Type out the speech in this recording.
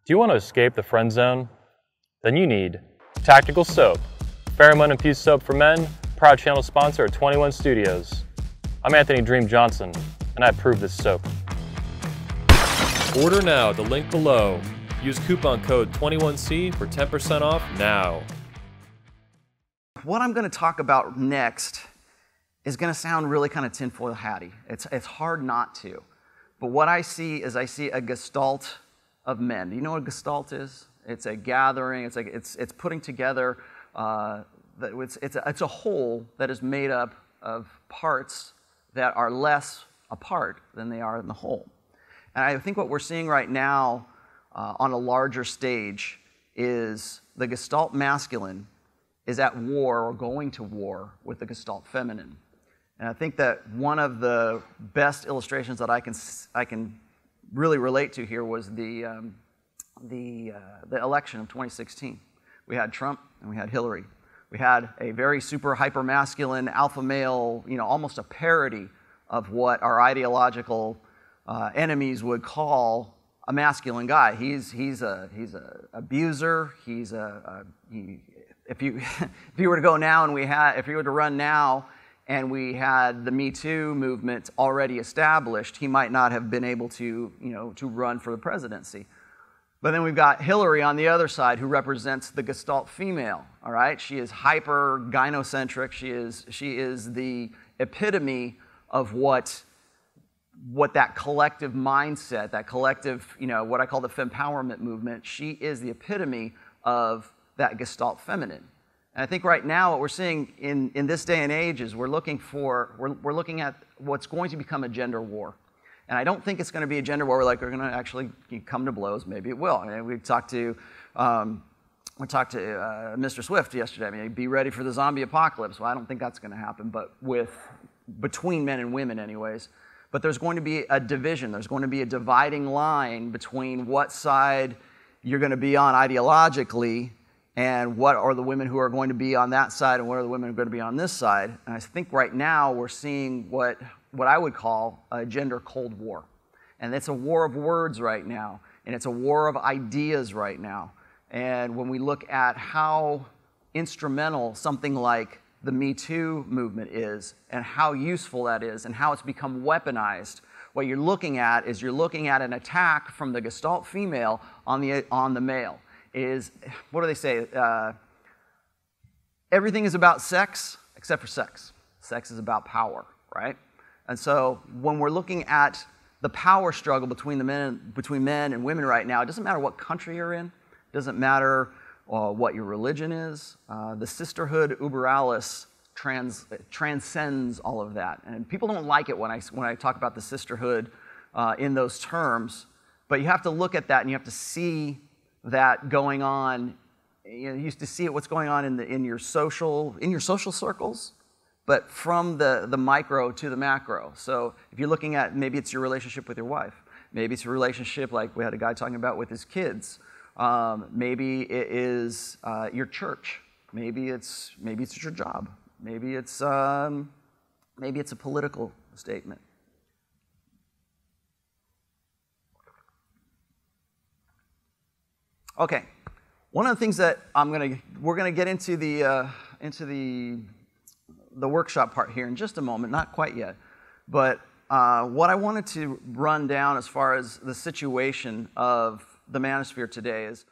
Do you want to escape the friend zone? Then you need Tactical Soap, pheromone-infused soap for men, proud channel sponsor at 21 Studios. I'm Anthony Dream Johnson, and I approve this soap. Order now at the link below. Use coupon code 21C for 10% off now. What I'm going to talk about next is going to sound really kind of tinfoil hatty. It's hard not to. But what I see is a gestalt of men. Do you know what a gestalt is? It's a gathering. It's putting together. It's a whole that is made up of parts that are less apart than they are in the whole. And I think what we're seeing right now on a larger stage is the gestalt masculine is at war or going to war with the gestalt feminine. And I think that one of the best illustrations that I can really relate to here was the election of 2016. We had Trump and we had Hillary. We had a very super hyper masculine alpha male, almost a parody of what our ideological enemies would call a masculine guy. He's a abuser. If you were to go now and if you were to run now and we had the Me Too movement already established, he might not have been able to run for the presidency. But then we've got Hillary on the other side, who represents the gestalt female. All right, she is hyper gynocentric. She is the epitome of what that collective mindset, that collective, what I call the fempowerment movement. She is the epitome of that gestalt feminine. And I think right now what we're seeing in this day and age is we're looking at what's going to become a gender war. And I don't think it's going to be a gender war where we're going to actually come to blows. Maybe it will. I mean, we talked to Mr. Swift yesterday. I mean, be ready for the zombie apocalypse. Well, I don't think that's going to happen, but between men and women anyways. But there's going to be a division. There's going to be a dividing line between what side you're going to be on ideologically and what are the women who are going to be on that side and what are the women who are going to be on this side. And I think right now we're seeing what I would call a gender cold war. And it's a war of words right now. And it's a war of ideas right now. And when we look at how instrumental something like the Me Too movement is and how useful that is and how it's become weaponized, what you're looking at is an attack from the gestalt female on the male. What do they say? Everything is about sex except for sex. Sex is about power, right? And so when we're looking at the power struggle between men and women right now, it doesn't matter what country you're in. It doesn't matter what your religion is. The sisterhood uber alles transcends all of that. And people don't like it when I talk about the sisterhood in those terms. But you have to look at that and you have to see that going on. You used to see what's going on in your social circles, but from the micro to the macro. So if you're looking at, maybe it's your relationship with your wife. Maybe it's a relationship like we had a guy talking about with his kids. Maybe it is your church. Maybe it's your job. Maybe it's a political statement. Okay, one of the things that we're gonna get into the workshop part here in just a moment. Not quite yet, but what I wanted to run down as far as the situation of the Manosphere today is